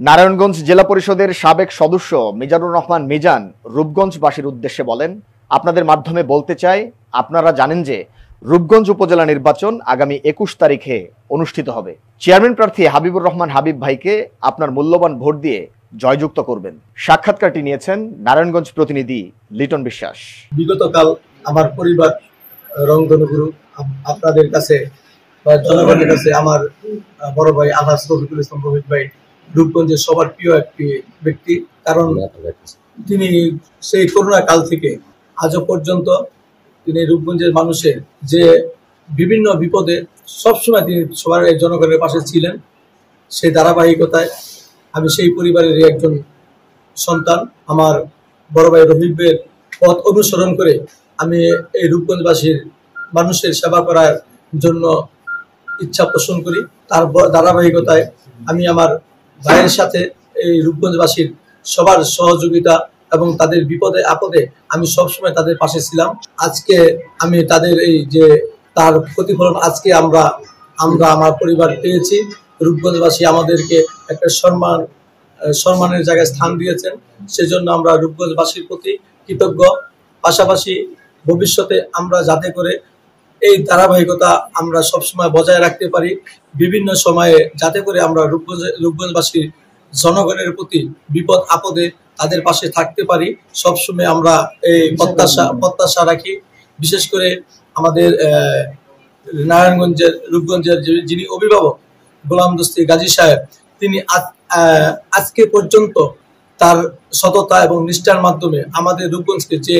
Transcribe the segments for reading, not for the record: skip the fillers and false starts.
নারায়ণগঞ্জ জেলা পরিষদের সাবেক সদস্য মিজানুর রহমান মিজান রূপগঞ্জবাসীর উদ্দেশ্যে বলেন, আপনাদের মাধ্যমে বলতে চাই, আপনারা জানেন যে রূপগঞ্জ উপজেলা নির্বাচন আগামী 21 তারিখে অনুষ্ঠিত হবে। চেয়ারম্যান প্রার্থী হাবিবুর রহমান হাবিব ভাইকে আপনার মূল্যবান ভোট দিয়ে জয়যুক্ত করবেন। সাক্ষাৎকারটি নিয়েছেন নারায়ণগঞ্জ প্রতিনিধি লিটন বিশ্বাস। বিগতকাল আমার পরিবার রংধনুগুরু আপনাদের কাছে বা জনগণের কাছে আমার বড় ভাই আলহাজ রফিকুল ইসলাম রফিক ভাই রূপগঞ্জের সবার প্রিয় একটি ব্যক্তি। কারণ তিনি সেই করোনা কাল থেকে আজও পর্যন্ত তিনি রূপগঞ্জের মানুষের যে বিভিন্ন বিপদে সবসময় তিনি সবার জনগণের পাশে ছিলেন। সেই ধারাবাহিকতায় আমি সেই পরিবারের একজন সন্তান। আমার বড় ভাই রফিকের পথ অনুসরণ করে আমি এই রূপগঞ্জবাসীর মানুষের সেবা করার জন্য ইচ্ছা পোষণ করি। তার ধারাবাহিকতায় আমি আমার ভাইয়ের সাথে এই রূপগঞ্জবাসীর সবার সহযোগিতা এবং তাদের বিপদে আপদে আমি সবসময় তাদের পাশে ছিলাম। আজকে আমি তাদের এই যে তার প্রতিফলন আজকে আমরা আমার পরিবার পেয়েছি। রূপগঞ্জবাসী আমাদেরকে একটা সম্মানের জায়গায় স্থান দিয়েছেন, সেজন্য আমরা রূপগঞ্জবাসীর প্রতি কৃতজ্ঞ। পাশাপাশি ভবিষ্যতে আমরা যাতে করে এই ধারাবাহিকতা আমরা সবসময় বজায় রাখতে পারি, বিভিন্ন সময়ে যাতে করে আমরা রূপগঞ্জবাসীর জনগণের প্রতি বিপদ আপদে তাদের পাশে থাকতে পারি, সবসময় আমরা এই প্রত্যাশা রাখি। বিশেষ করে আমাদের রূপগঞ্জের যিনি অভিভাবক গোলাম দস্তি গাজী সাহেব, তিনি আজকে পর্যন্ত তার সততা এবং নিষ্ঠার মাধ্যমে আমাদের রূপগঞ্জকে যে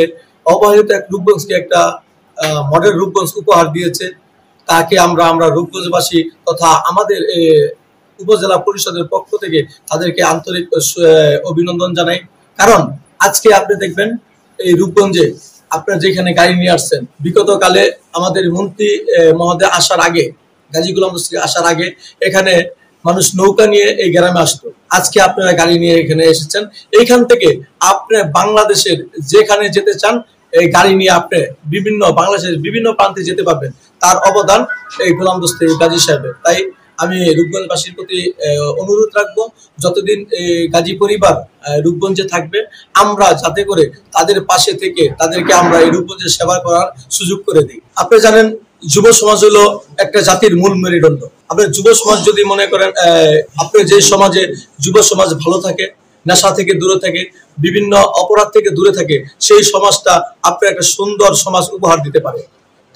অবহেলিত রূপগঞ্জকে একটা মডেল রূপগঞ্জ উপহার দিয়েছে, তাকে আমরা রূপগঞ্জবাসী তথা আমাদের উপজেলা পরিষদের পক্ষ থেকে তাদেরকে আন্তরিক অভিনন্দন জানাই। কারণ আজকে আপনি দেখবেন এই রূপগঞ্জে আপনারা যেখানে গাড়ি নিয়ে আসছেন, বিগত কালে আমাদের মন্ত্রী মহোদয় আসার আগে, গাজী গোলাম দস্তি আসার আগে এখানে মানুষ নৌকা নিয়ে এই গ্রামে আসতো। আজকে আপনারা গাড়ি নিয়ে এখানে এসেছেন। এইখান থেকে আপনি বাংলাদেশের যেখানে যেতে চান এই গাড়ি নিয়ে আপনি বাংলাদেশের বিভিন্ন প্রান্তে যেতে পারবেন। তার অবদান এই গোলাম দস্তি গাজী সাহেবের। তাই আমি রূপগঞ্জবাসীর প্রতি অনুরোধ রাখবো, যতদিন গাজী পরিবার রূপগঞ্জে থাকবে আমরা যাতে করে তাদের পাশে থেকে তাদেরকে আমরা এই রূপগঞ্জের সেবা করার সুযোগ করে দিই। আপনি জানেন যুব সমাজ হলো একটা জাতির মূল মেরুদণ্ড। আপনি যুব সমাজ যদি মনে করেন, আপনি যে সমাজে যুব সমাজ ভালো থাকে, নেশা থেকে দূরে থাকে, বিভিন্ন অপরাধ থেকে দূরে থাকে, সেই সমাজটা আপনার একটা সুন্দর সমাজ উপহার দিতে পারে।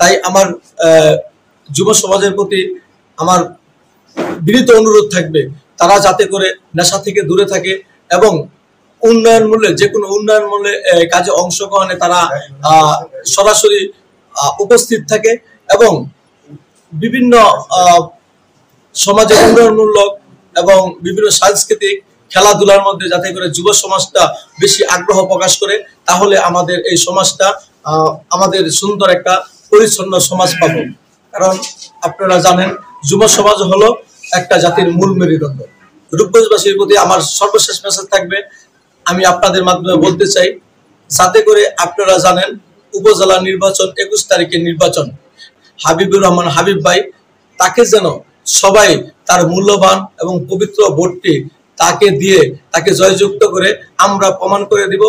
তাই আমার যুব সমাজের প্রতি আমার বিনীত অনুরোধ থাকবে, তারা যাতে করে নেশা থেকে দূরে থাকে এবং যে কোনো উন্নয়ন মূল্যে কাজে অংশগ্রহণে তারা সরাসরি উপস্থিত থাকে এবং বিভিন্ন সমাজে উন্নয়নমূলক এবং বিভিন্ন সাংস্কৃতিক খেলাধুলার মধ্যে যাতে করে যুব সমাজটা বেশি আগ্রহ প্রকাশ করে, তাহলে আমাদের এই সমাজটা আমাদের সুন্দর একটা পরিচ্ছন্ন সমাজ পাবো। কারণ আপনারা জানেন যুব সমাজ হলো একটা জাতির মূল মেরুদণ্ড। রূপগঞ্জবাসীর প্রতি আমার সর্বশেষ মেসেজ থাকবে, আমি আপনাদের মাধ্যমে বলতে চাই, যাতে করে আপনারা জানেন উপজেলা নির্বাচন 21 তারিখের নির্বাচন, হাবিবুর রহমান হাবিব ভাই, তাকে যেন সবাই তার মূল্যবান এবং পবিত্র ভোটটি তাকে দিয়ে তাকে জয়যুক্ত করে আমরা প্রমাণ করে দিব